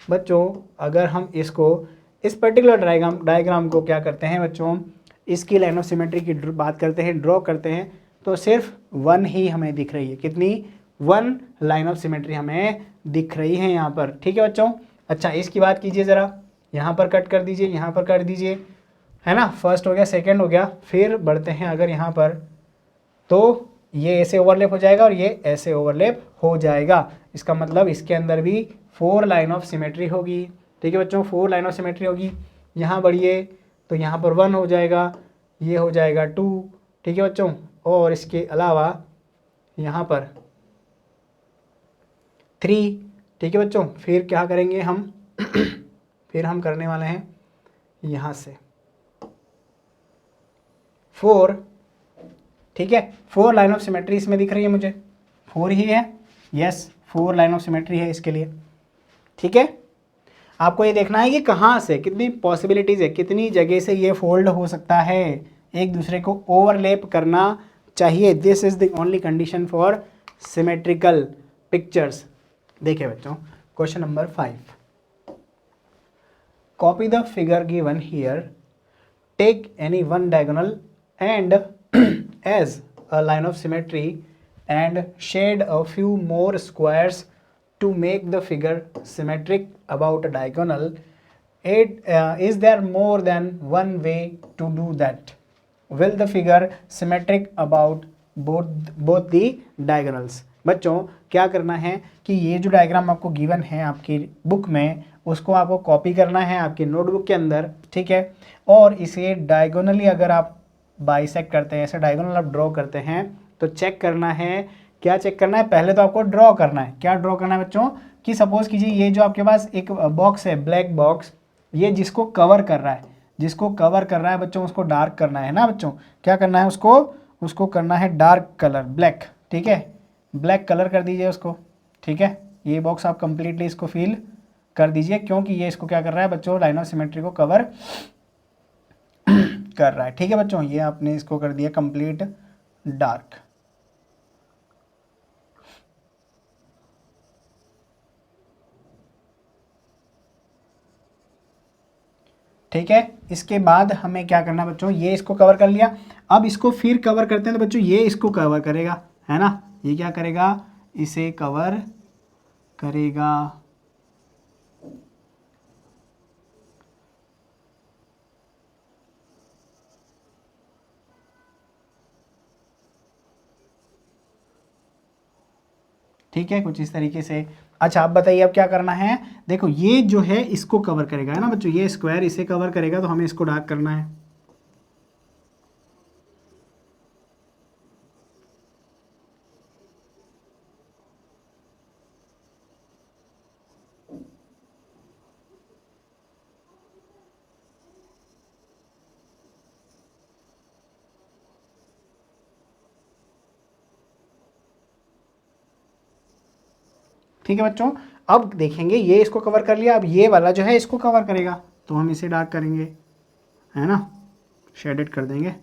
बच्चों अगर हम इसको इस पर्टिकुलर डायग्राम को क्या करते हैं बच्चों, इसकी लाइन ऑफ सिमेट्री की बात करते हैं, ड्रॉ करते हैं, तो सिर्फ 1 ही हमें दिख रही है। कितनी? 1 लाइन ऑफ सिमेट्री हमें दिख रही है यहाँ पर। ठीक है बच्चों। अच्छा इसकी बात कीजिए ज़रा, यहाँ पर कट कर दीजिए, यहाँ पर कर दीजिए, है ना। फर्स्ट हो गया, सेकंड हो गया, फिर बढ़ते हैं अगर यहाँ पर, तो ये ऐसे ओवरलैप हो जाएगा और ये ऐसे ओवरलैप हो जाएगा। इसका मतलब इसके अंदर भी 4 लाइन ऑफ सिमेट्री होगी। ठीक है बच्चों, 4 लाइन ऑफ सिमेट्री होगी। यहाँ बढ़िए तो यहाँ पर 1 हो जाएगा, ये हो जाएगा 2। ठीक है बच्चों, और इसके अलावा यहाँ पर 3। ठीक है बच्चों, फिर क्या करेंगे हम फिर हम करने वाले हैं यहाँ से 4। ठीक है, 4 लाइन ऑफ सिमेट्री इसमें दिख रही है मुझे, 4 ही है। यस, 4 लाइन ऑफ सिमेट्री है इसके लिए। ठीक है, आपको ये देखना है कि कहाँ से, कितनी पॉसिबिलिटीज़ है, कितनी जगह से ये फोल्ड हो सकता है, एक दूसरे को ओवरलैप करना चाहिए। This is the only condition for symmetrical pictures. देखिए बच्चों, question number 5, copy the figure given here, take any one diagonal and as a line of symmetry and shade a few more squares to make the figure symmetric about a diagonal. Is there more than one way to do that? Will the figure symmetric about both the diagonals? बच्चों क्या करना है कि ये जो diagram आपको given है आपकी बुक में, उसको आपको कॉपी करना है आपकी नोटबुक के अंदर। ठीक है, और इसे डायगोनली अगर आप बाइसेक्ट करते हैं, ऐसे डायगोनल आप ड्रॉ करते हैं, तो चेक करना है, क्या चेक करना है? पहले तो आपको ड्रॉ करना है। क्या ड्रॉ करना है बच्चों? कि सपोज कीजिए ये जो आपके पास एक बॉक्स है, ब्लैक बॉक्स, ये जिसको कवर कर रहा है, जिसको कवर कर रहा है बच्चों, उसको डार्क करना है ना बच्चों। क्या करना है उसको करना है डार्क कलर, ब्लैक। ठीक है, ब्लैक कलर कर दीजिए उसको। ठीक है, ये बॉक्स आप कंप्लीटली इसको फिल कर दीजिए, क्योंकि ये इसको क्या कर रहा है बच्चों, लाइन ऑफ सिमेट्री को कवर कर रहा है। ठीक है बच्चों, ये आपने इसको कर दिया कंप्लीट डार्क। ठीक है, इसके बाद हमें क्या करना है बच्चों, ये इसको कवर कर लिया, अब इसको फिर कवर करते हैं, तो बच्चों ये इसको कवर करेगा, है ना। ये क्या करेगा? इसे कवर करेगा। ठीक है, कुछ इस तरीके से। अच्छा, आप बताइए अब क्या करना है। देखो ये जो है इसको कवर करेगा, है ना बच्चों, ये स्क्वायर इसे कवर करेगा, तो हमें इसको डार्क करना है। ठीक है बच्चों, अब देखेंगे ये इसको कवर कर लिया, अब ये वाला जो है इसको कवर करेगा, तो हम इसे डार्क करेंगे, है ना, शेडेड कर देंगे।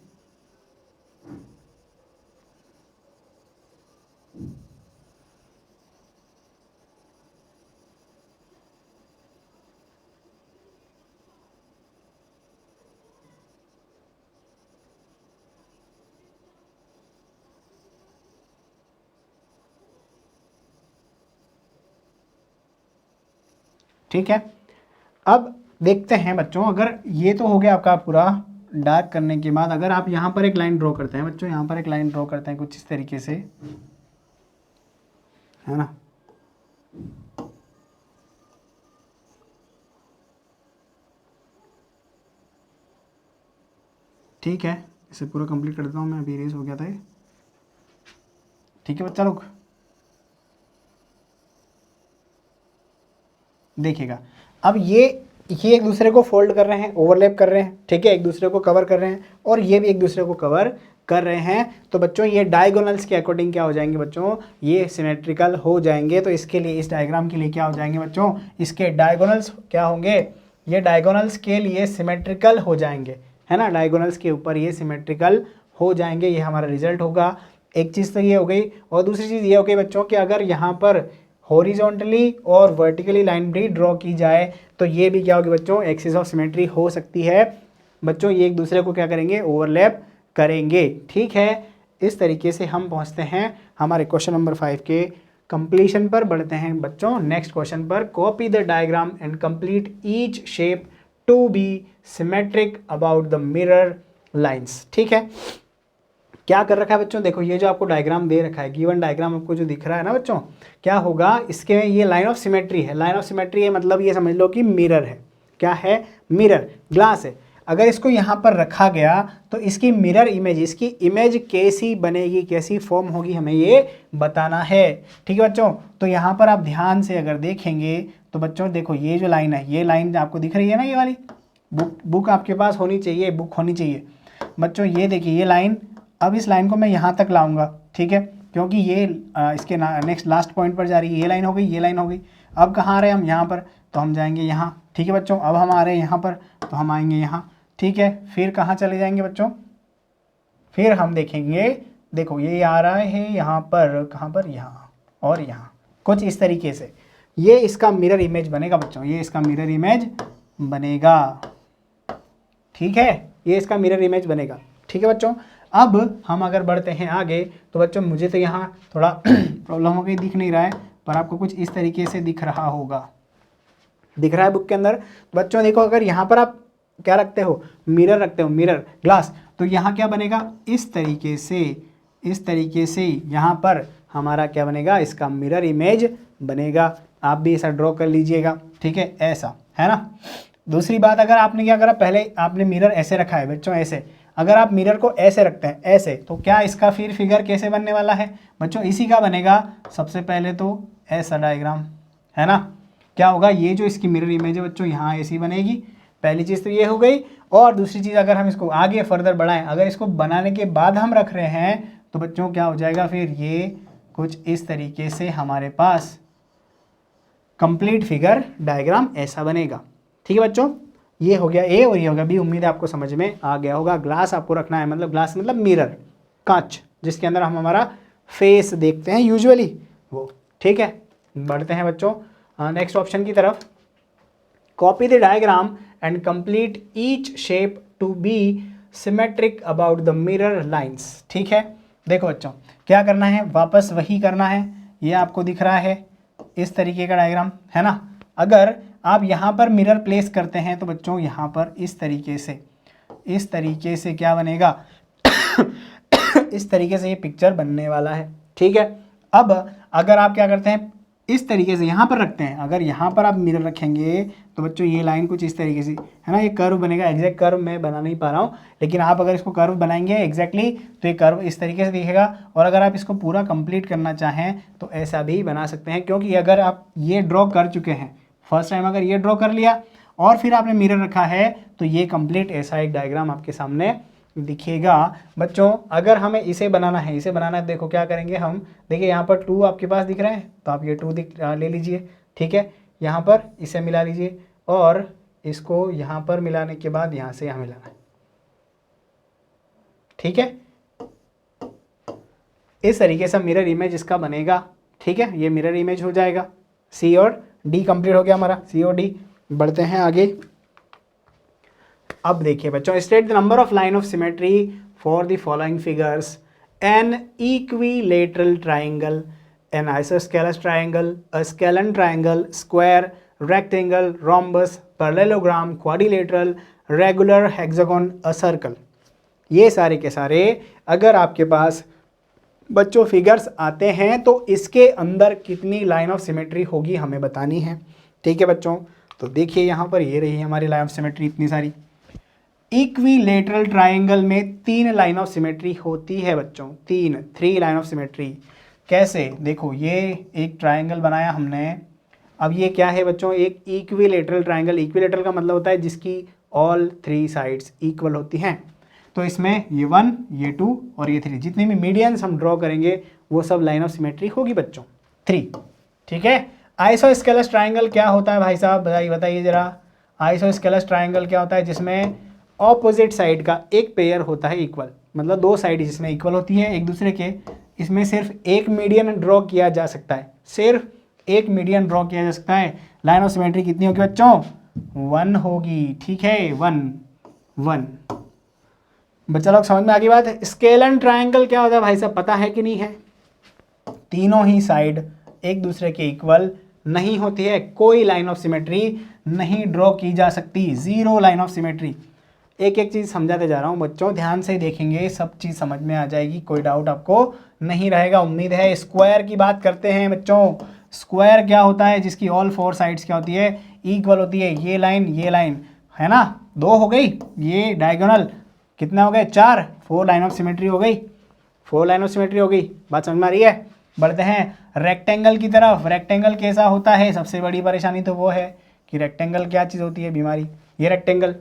ठीक है, अब देखते हैं बच्चों, अगर ये तो हो गया आपका पूरा डार्क करने के बाद, अगर आप यहाँ पर एक लाइन ड्रॉ करते हैं बच्चों, यहाँ पर एक लाइन ड्रॉ करते हैं कुछ इस तरीके से, है ना। ठीक है, इसे पूरा कंप्लीट कर देता हूँ मैं, अभी इरेज हो गया था ये। ठीक है बच्चा लोग, देखिएगा, अब ये एक दूसरे को फोल्ड कर रहे हैं, ओवरलैप कर रहे हैं। ठीक है, एक दूसरे को कवर कर रहे हैं, और ये भी एक दूसरे को कवर कर रहे हैं तो बच्चों ये डायगोनल्स के अकॉर्डिंग क्या हो जाएंगे बच्चों, ये सिमेट्रिकल हो जाएंगे। तो इसके लिए, इस डायग्राम के लिए क्या हो जाएंगे बच्चों, इसके डायगोनल्स क्या होंगे, ये डायगोनल्स के लिए सिमेट्रिकल हो जाएंगे, है ना, डायगोनल्स के ऊपर ये सिमेट्रिकल हो जाएंगे, ये हमारा रिजल्ट होगा। एक चीज़ तो ये हो गई, और दूसरी चीज़ ये हो गई बच्चों कि अगर यहाँ पर हॉरिजॉन्टली और वर्टिकली लाइन भी ड्रॉ की जाए तो ये भी क्या होगी बच्चों, एक्सिस ऑफ सिमेट्री हो सकती है बच्चों, ये एक दूसरे को क्या करेंगे, ओवरलैप करेंगे। ठीक है, इस तरीके से हम पहुंचते हैं हमारे क्वेश्चन नंबर 5 के कंप्लीशन पर। बढ़ते हैं बच्चों नेक्स्ट क्वेश्चन पर। Copy the diagram and complete each shape to be symmetric about the mirror lines. ठीक है, क्या कर रखा है बच्चों, देखो ये जो आपको डायग्राम दे रखा है, गिवन डायग्राम आपको जो दिख रहा है ना बच्चों, क्या होगा इसके, ये लाइन ऑफ सिमेट्री है। लाइन ऑफ सिमेट्री है मतलब ये समझ लो कि मिरर है। क्या है, मिरर, ग्लास है। अगर इसको यहाँ पर रखा गया तो इसकी मिरर इमेज, इसकी इमेज कैसी बनेगी, कैसी फॉर्म होगी, हमें ये बताना है। ठीक है बच्चों, तो यहाँ पर आप ध्यान से अगर देखेंगे तो बच्चों देखो ये जो लाइन है, ये लाइन आपको दिख रही है ना, ये वाली बुक आपके पास होनी चाहिए, बुक होनी चाहिए बच्चों। ये देखिए ये लाइन, अब इस लाइन को मैं यहाँ तक लाऊंगा, ठीक है, क्योंकि ये इसके नेक्स्ट लास्ट पॉइंट पर जा रही है। ये लाइन हो गई, ये लाइन हो गई। अब कहाँ आ रहे हैं हम, यहाँ पर, तो हम जाएंगे यहाँ। ठीक है बच्चों, अब हम आ रहे हैं यहाँ पर तो हम आएंगे यहाँ। ठीक है, फिर कहाँ चले जाएंगे बच्चों, फिर हम देखेंगे, देखो ये आ रहा है यहाँ पर, कहाँ पर, यहाँ और यहाँ, कुछ इस तरीके से ये इसका मिरर इमेज बनेगा बच्चों, ये इसका मिरर इमेज बनेगा। ठीक है, ये इसका मिरर इमेज बनेगा। ठीक है बच्चों, अब हम अगर बढ़ते हैं आगे तो बच्चों मुझे तो यहाँ थोड़ा प्रॉब्लम हो गई, दिख नहीं रहा है, पर आपको कुछ इस तरीके से दिख रहा होगा, दिख रहा है बुक के अंदर। बच्चों देखो, अगर यहाँ पर आप क्या रखते हो, मिरर रखते हो, मिरर ग्लास, तो यहाँ क्या बनेगा, इस तरीके से, इस तरीके से यहाँ पर हमारा क्या बनेगा, इसका मिरर इमेज बनेगा। आप भी ऐसा ड्रॉ कर लीजिएगा। ठीक है, ऐसा है ना। दूसरी बात, अगर आपने क्या करा, पहले आपने मिरर ऐसे रखा है बच्चों, ऐसे, अगर आप मिरर को ऐसे रखते हैं ऐसे, तो क्या इसका फिर फिगर कैसे बनने वाला है बच्चों, इसी का बनेगा। सबसे पहले तो ऐसा डायग्राम, है ना, क्या होगा, ये जो इसकी मिरर इमेज है बच्चों यहाँ ऐसी बनेगी। पहली चीज़ तो ये हो गई। और दूसरी चीज़, अगर हम इसको आगे फर्दर बढ़ाएं, अगर इसको बनाने के बाद हम रख रहे हैं तो बच्चों क्या हो जाएगा, फिर ये कुछ इस तरीके से हमारे पास कंप्लीट फिगर डायग्राम ऐसा बनेगा। ठीक है बच्चों, ये हो गया ए और ये हो गया बी। उम्मीद है आपको समझ में आ गया होगा। ग्लास आपको रखना है, मतलब ग्लास मतलब मिरर, कांच, जिसके अंदर हम हमारा फेस देखते हैं यूजुअली वो। ठीक है, बढ़ते हैं बच्चों नेक्स्ट ऑप्शन की तरफ। Copy the diagram and complete each shape to be symmetric about the mirror lines. ठीक है, देखो बच्चों क्या करना है, वापस वही करना है। ये आपको दिख रहा है इस तरीके का डायग्राम, है ना। अगर आप यहाँ पर मिरर प्लेस करते हैं तो बच्चों यहाँ पर इस तरीके से क्या बनेगा इस तरीके से ये पिक्चर बनने वाला है। ठीक है, अब अगर आप क्या करते हैं, इस तरीके से यहाँ पर रखते हैं, अगर यहाँ पर आप मिरर रखेंगे तो बच्चों ये लाइन कुछ इस तरीके से, है ना, ये कर्व बनेगा। एग्जैक्ट कर्व मैं बना नहीं पा रहा हूँ, लेकिन आप अगर इसको कर्व बनाएंगे एग्जैक्टली तो ये कर्व इस तरीके से दिखेगा। और अगर आप इसको पूरा कंप्लीट करना चाहें तो ऐसा भी बना सकते हैं, क्योंकि अगर आप ये ड्रॉ कर चुके हैं फर्स्ट टाइम, अगर ये ड्रॉ कर लिया और फिर आपने मिरर रखा है तो ये कंप्लीट ऐसा एक डायग्राम आपके सामने दिखेगा। बच्चों अगर हमें इसे बनाना है, देखो क्या करेंगे हम, देखिए यहाँ पर 2 आपके पास दिख रहा है तो आप ये 2 ले लीजिए। ठीक है, यहाँ पर इसे मिला लीजिए और इसको यहाँ पर मिलाने के बाद यहाँ से यहाँ मिलाना है। ठीक है, इस तरीके से मिरर इमेज इसका बनेगा। ठीक है, ये मिरर इमेज हो जाएगा। सी और डी कंप्लीट हो गया हमारा, सी और डी। बढ़ते हैं आगे। अब देखिए बच्चों, state the number of line of symmetry for the following figures. An equilateral triangle, an isosceles triangle, a scalene triangle, square, rectangle, rhombus, parallelogram, quadrilateral, regular, hexagon, a circle. ये सारे के सारे अगर आपके पास बच्चों फिगर्स आते हैं तो इसके अंदर कितनी लाइन ऑफ सिमेट्री होगी हमें बतानी है। ठीक है बच्चों, तो देखिए यहाँ पर ये रही हमारी लाइन ऑफ सिमेट्री इतनी सारी। इक्विलेटरल ट्राइंगल में 3 लाइन ऑफ सिमेट्री होती है बच्चों, 3 लाइन ऑफ सिमेट्री। कैसे, देखो ये एक ट्राइंगल बनाया हमने। अब ये क्या है बच्चों, एक इक्विलेटरल ट्राइंगल। इक्विलेटरल का मतलब होता है जिसकी ऑल 3 साइड्स इक्वल होती हैं। तो इसमें ये 1, ये 2 और ये 3, जितनी भी मीडियंस हम ड्रॉ करेंगे वो सब लाइन ऑफ सिमेट्री होगी बच्चों 3। ठीक है। आइसोस्केलस ट्राइंगल क्या होता है भाई साहब, बताइए जरा। आइसोस्केलस ट्राइंगल क्या होता है, जिसमें ऑपोजिट साइड का एक पेयर होता है इक्वल, मतलब 2 साइड जिसमें इक्वल होती है एक दूसरे के। इसमें सिर्फ एक मीडियन ड्रॉ किया जा सकता है, सिर्फ एक मीडियन ड्रॉ किया जा सकता है। लाइन ऑफ सिमेट्री कितनी होगी बच्चों, 1 होगी। ठीक है, 1। बच्चा लोग समझ में आ गई बात। स्केलन ट्राइंगल क्या होता है भाई साहब, पता है कि नहीं है? तीनों ही साइड एक दूसरे के इक्वल नहीं होती है, कोई लाइन ऑफ सिमेट्री नहीं ड्रॉ की जा सकती, 0 लाइन ऑफ सिमेट्री। एक एक चीज़ समझाते जा रहा हूँ बच्चों, ध्यान से देखेंगे सब चीज़ समझ में आ जाएगी, कोई डाउट आपको नहीं रहेगा उम्मीद है। स्क्वायर की बात करते हैं बच्चों। स्क्वायर क्या होता है, जिसकी ऑल 4 साइड्स क्या होती है, इक्वल होती है। ये लाइन है ना, 2 हो गई, ये डायगोनल कितना हो गए, 4, 4 लाइन ऑफ सिमेट्री हो गई, 4 लाइन ऑफ सिमेट्री हो गई। बात समझ में आ रही है? बढ़ते हैं रेक्टेंगल की तरफ। रेक्टेंगल कैसा होता है, सबसे बड़ी परेशानी तो वो है कि रेक्टेंगल क्या चीज़ होती है, बीमारी। ये रेक्टेंगल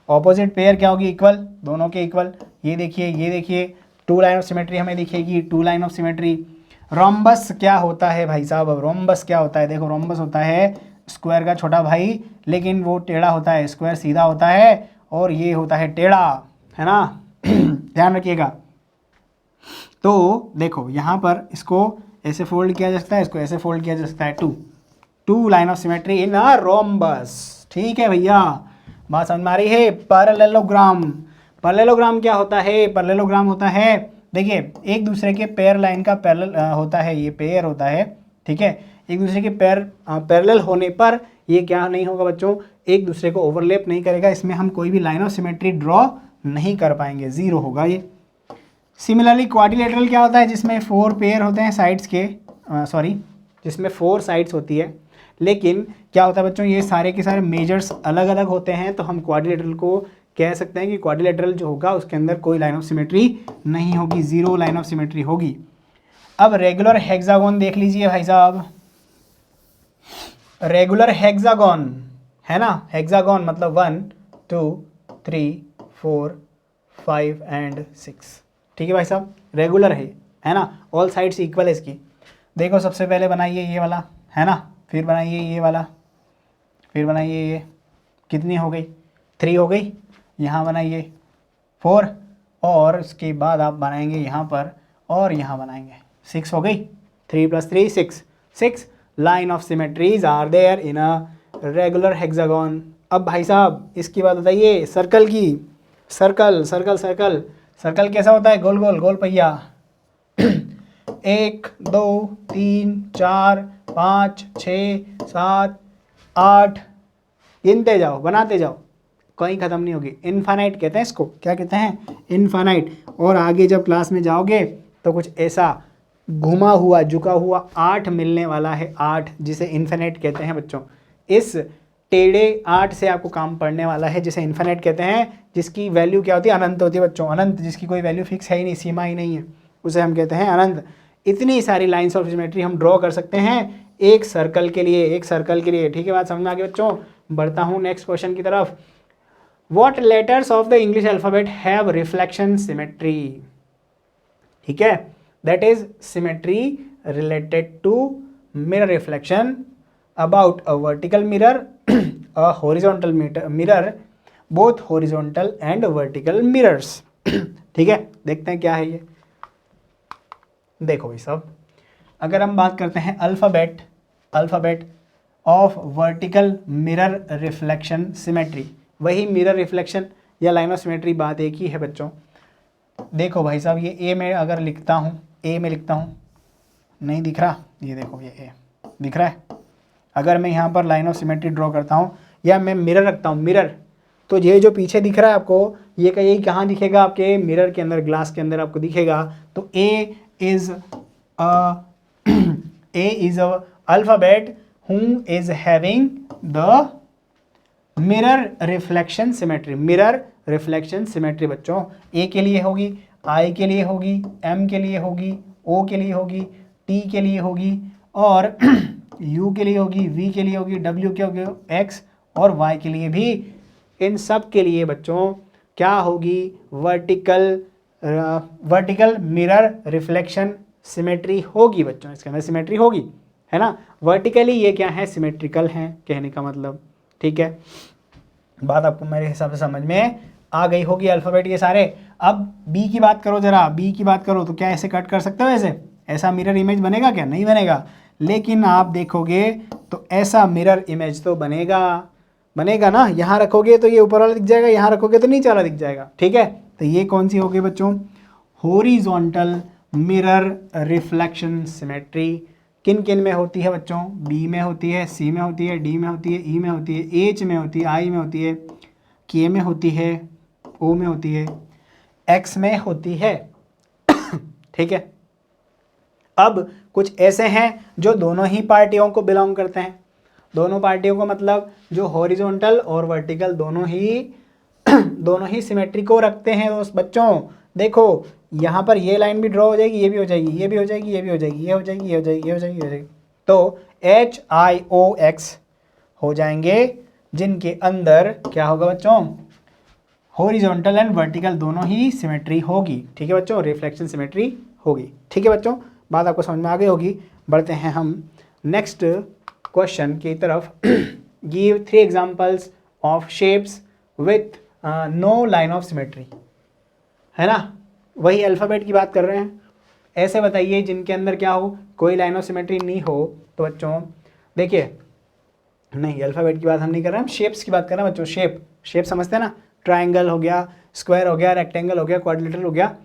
ऑपोजिट पेयर क्या होगी, इक्वल, दोनों के इक्वल। ये देखिए 2 लाइन ऑफ सिमेट्री हमें दिखेगी, 2 लाइन ऑफ सिमेट्री। रोम्बस क्या होता है भाई साहब, अब रोम्बस क्या होता है, देखो रोम्बस होता है स्क्वायर का छोटा भाई, लेकिन वो टेढ़ा होता है, स्क्वायर सीधा होता है और ये होता है टेढ़ा, है ना। ध्यान रखिएगा। तो देखो यहाँ पर इसको ऐसे फोल्ड किया जा सकता है, इसको ऐसे फोल्ड किया जा सकता है, 2 line of symmetry in a rhombus. ठीक है भैया, बात समझ में आ रही है। पैरेललोग्राम क्या होता है, पैरेललोग्राम होता है, देखिए एक दूसरे के पेयर लाइन का पैरेलल होता है, ये पेयर होता है। ठीक है, एक दूसरे के पैरेलल होने पर ये क्या नहीं होगा बच्चों, एक दूसरे को ओवरलैप नहीं करेगा, इसमें हम कोई भी लाइन ऑफ सिमेट्री ड्रॉ नहीं कर पाएंगे, 0 होगा ये। सिमिलरली क्वाड्रिलेटरल क्या होता है, जिसमें 4 पेयर होते हैं साइड्स के, जिसमें 4 साइड्स होती है, लेकिन क्या होता है बच्चों, ये सारे के सारे मेजर्स अलग अलग होते हैं, तो हम क्वाड्रिलेटरल को कह सकते हैं कि क्वाड्रिलेटरल जो होगा उसके अंदर कोई लाइन ऑफ सिमेट्री नहीं होगी, 0 लाइन ऑफ सिमेट्री होगी। अब रेगुलर हेक्सागोन देख लीजिए भाई साहब। रेगुलर हेक्सागोन है ना, हेक्सागोन मतलब 1 2 3 4 5 एंड 6। ठीक है भाई साहब, रेगुलर है ना, ऑल साइड्स इक्वल है इसकी। देखो सबसे पहले बनाइए ये वाला, है ना, फिर बनाइए ये वाला, फिर बनाइए ये, कितनी हो गई, 3 हो गई। यहाँ बनाइए 4 और उसके बाद आप बनाएंगे यहाँ पर और यहाँ बनाएंगे 6 हो गई, 3 + 3 6 line of symmetries are there in a regular hexagon. अब भाई साहब इसकी बात बताइए सर्कल की। सर्कल कैसा होता है, गोल पहिया। 1 2 3 4 5 6 7 8 गिनते जाओ, बनाते जाओ, कहीं ख़त्म नहीं होगी। इनफाइनाइट कहते हैं इसको, क्या कहते हैं, इनफाइनाइट। और आगे जब क्लास में जाओगे तो कुछ ऐसा घुमा हुआ झुका हुआ 8 मिलने वाला है, 8, जिसे इनफाइनाइट कहते हैं बच्चों। इस टेढ़े 8 से आपको काम पड़ने वाला है, जिसे इनफाइनाइट कहते हैं, जिसकी वैल्यू क्या होती है, अनंत होती है बच्चों। अनंत, जिसकी कोई वैल्यू फिक्स है ही नहीं, सीमा ही नहीं है, उसे हम कहते हैं अनंत। इतनी सारी लाइन्स ऑफ सिमेट्री हम ड्रॉ कर सकते हैं एक सर्कल के लिए, ठीक है, बात समझ में आ गई बच्चों। बढ़ता हूँ नेक्स्ट क्वेश्चन की तरफ। What letters of the English alphabet have reflection symmetry? ठीक है, that is symmetry related to mirror reflection about a vertical mirror, a horizontal mirror, both horizontal and vertical mirrors. ठीक है, देखते हैं क्या है ये। देखो भाई साहब, अगर हम बात करते हैं alphabet of vertical mirror reflection symmetry, वही मिरर रिफ्लेक्शन या लाइन ऑफ सिमेट्री, बात एक ही है बच्चों। देखो भाई साहब, ये ए में अगर लिखता हूँ, नहीं दिख रहा, ये देखो ये ए दिख रहा है। अगर मैं यहाँ पर लाइन ऑफ सिमेट्री ड्रॉ करता हूँ या मैं मिरर रखता हूँ, मिरर, तो ये जो पीछे दिख रहा है आपको, ये कहाँ दिखेगा, आपके मिरर के अंदर, ग्लास के अंदर आपको दिखेगा। तो A is a alphabet whom is having the mirror reflection symmetry बच्चों। ए के लिए होगी, आई के लिए होगी, एम के लिए होगी, ओ के लिए होगी, टी के लिए होगी और यू के लिए होगी, वी के लिए होगी, डब्ल्यू के होगी, एक्स और वाई के लिए भी। इन सब के लिए बच्चों क्या होगी, वर्टिकल मिरर रिफ्लेक्शन सिमेट्री होगी बच्चों, इसके अंदर सिमेट्री होगी, है ना। वर्टिकली ये क्या है, सिमेट्रिकल हैं, कहने का मतलब, ठीक है। बात आपको मेरे हिसाब से समझ में आ गई होगी, अल्फ़ाबेट ये सारे। अब बी की बात करो, जरा बी की बात करो, तो क्या ऐसे कट कर सकते हो, ऐसा मिरर इमेज बनेगा क्या, नहीं बनेगा। लेकिन आप देखोगे तो ऐसा मिरर इमेज तो बनेगा ना। यहाँ रखोगे तो ये ऊपर वाला दिख जाएगा, यहाँ रखोगे तो नीचे वाला दिख जाएगा, ठीक है। तो ये कौन सी होगी बच्चों, हॉरिजॉन्टल मिरर रिफ्लेक्शन सिमेट्री। किन किन में होती है बच्चों, बी में होती है, सी में होती है, डी में होती है, ई में होती है, एच में होती है, आई में होती है, के में होती है, ओ में होती है, एक्स में होती है, ठीक है। अब कुछ ऐसे हैं जो दोनों ही पार्टियों को बिलोंग करते हैं, दोनों पार्टियों को मतलब जो हॉरिजॉन्टल और वर्टिकल दोनों ही सिमेट्री को रखते हैं दोस्त बच्चों। देखो यहाँ पर ये लाइन भी ड्रॉ हो जाएगी, ये भी हो जाएगी, ये भी हो जाएगी, ये भी हो जाएगी, ये हो जाएगी, ये हो जाएगी, ये हो जाएगी, ये हो जाएगी। तो HIOX हो जाएंगे, जिनके अंदर क्या होगा बच्चों, हॉरिजॉन्टल एंड वर्टिकल दोनों ही सिमेट्री होगी, ठीक है बच्चों, रिफ्लेक्शन सिमेट्री होगी, ठीक है बच्चों। बात आपको समझ में आ गई होगी। बढ़ते हैं हम नेक्स्ट क्वेश्चन की तरफ। Give 3 examples of shapes with no line of symmetry, है ना, वही अल्फ़ाबेट की बात कर रहे हैं। ऐसे बताइए जिनके अंदर क्या हो, कोई लाइन ऑफ सिमेट्री नहीं हो। तो बच्चों देखिए, नहीं अल्फ़ाबेट की बात हम नहीं कर रहे हैं, हम शेप्स की बात कर रहे हैं बच्चों। शेप समझते हैं ना, ट्रायंगल हो गया, स्क्वायर हो गया, रेक्टेंगल हो गया, क्वाड्रिलेटरल हो गया।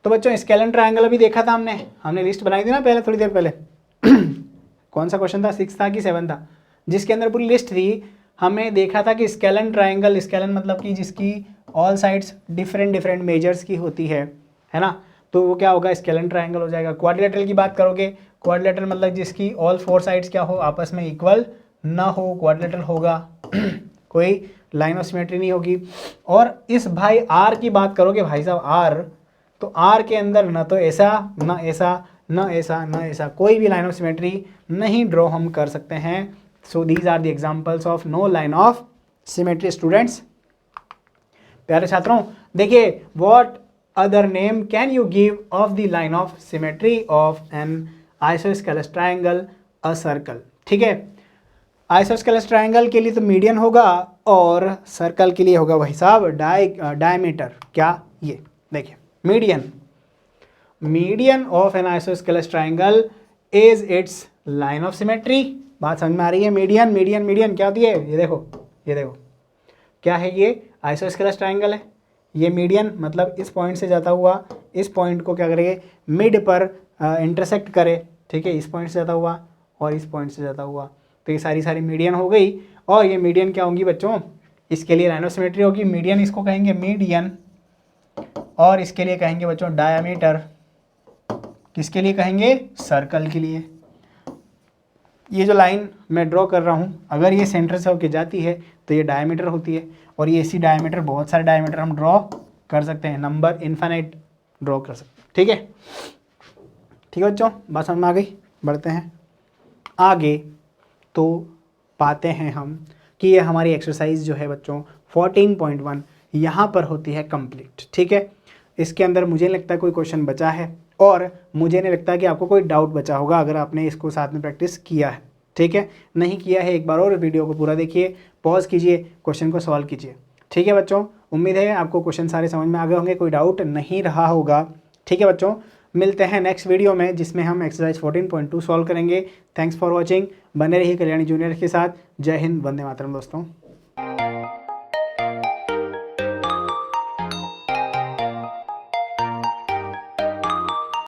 तो बच्चों स्केलन ट्रायंगल अभी देखा था हमने लिस्ट बनाई थी ना पहले, थोड़ी देर पहले। कौन सा क्वेश्चन था, 6 था कि 7 था, जिसके अंदर पूरी लिस्ट थी। हमें देखा था कि स्केलन ट्रायंगल, स्केलन मतलब कि जिसकी ऑल साइड्स डिफरेंट मेजर्स की होती है ना, तो वो क्या होगा, स्केलन ट्रायंगल हो जाएगा। क्वाड्रिलेटरल की बात करोगे, क्वाड्रिलेटरल मतलब जिसकी ऑल 4 साइड्स क्या हो, आपस में इक्वल ना हो, क्वाड्रिलेटरल होगा। कोई लाइन ऑफ सिमेट्री नहीं होगी। और इस भाई आर की बात करोगे भाई साहब, आर, तो आर के अंदर ना तो ऐसा ना ऐसा ना ऐसा ना ऐसा, कोई भी लाइन ऑफ सिमेट्री नहीं ड्रॉ हम कर सकते हैं। So these are the examples of no line of symmetry students. प्यारे छात्रों देखिए, what other name can you give of the line of symmetry of an isosceles triangle, a circle, ठीक है। आइसोस्केलस ट्रायंगल के लिए तो मीडियन होगा, और सर्कल के लिए होगा भाई साहब डायमीटर। क्या, ये देखिए, median of an isosceles triangle is its line of symmetry. बात समझ में आ रही है। मीडियन क्या होती है, ये देखो क्या है, ये आइसोस्केलस ट्रायंगल है। ये मीडियन मतलब इस पॉइंट से जाता हुआ इस पॉइंट को क्या करेंगे, मिड पर इंटरसेक्ट करे, ठीक है, इस पॉइंट से जाता हुआ और इस पॉइंट से जाता हुआ। तो ये सारी मीडियन हो गई। और ये मीडियन क्या होंगी बच्चों, इसके लिए लाइन ऑफ सिमेट्री होगी। मीडियन इसको कहेंगे मीडियन, और इसके लिए कहेंगे बच्चों डायमीटर। किसके लिए कहेंगे, सर्कल के लिए। ये जो लाइन मैं ड्रॉ कर रहा हूँ, अगर ये सेंटर से होके जाती है तो ये डायमीटर होती है, और ये इसी डायमीटर, बहुत सारे डायमीटर हम ड्रॉ कर सकते हैं, नंबर इनफाइनाइट ड्रॉ कर सकते हैं, ठीक है। ठीक है बच्चों, बात समझ में आ गई। बढ़ते हैं आगे। तो पाते हैं हम कि ये हमारी एक्सरसाइज जो है बच्चों 14.1 यहाँ पर होती है कंप्लीट, ठीक है। इसके अंदर मुझे नहीं लगता कोई क्वेश्चन बचा है, और मुझे नहीं लगता कि आपको कोई डाउट बचा होगा अगर आपने इसको साथ में प्रैक्टिस किया है, ठीक है। नहीं किया है, एक बार और वीडियो को पूरा देखिए, पॉज कीजिए, क्वेश्चन को सॉल्व कीजिए, ठीक है बच्चों। उम्मीद है आपको क्वेश्चन सारे समझ में आ गए होंगे, कोई डाउट नहीं रहा होगा, ठीक है बच्चों। मिलते हैं नेक्स्ट वीडियो में, जिसमें हम एक्सरसाइज 14.2 सॉल्व करेंगे। Thanks for watching. बने रहिए कल्याणी जूनियर के साथ। जय हिंद, वंदे मातरम दोस्तों।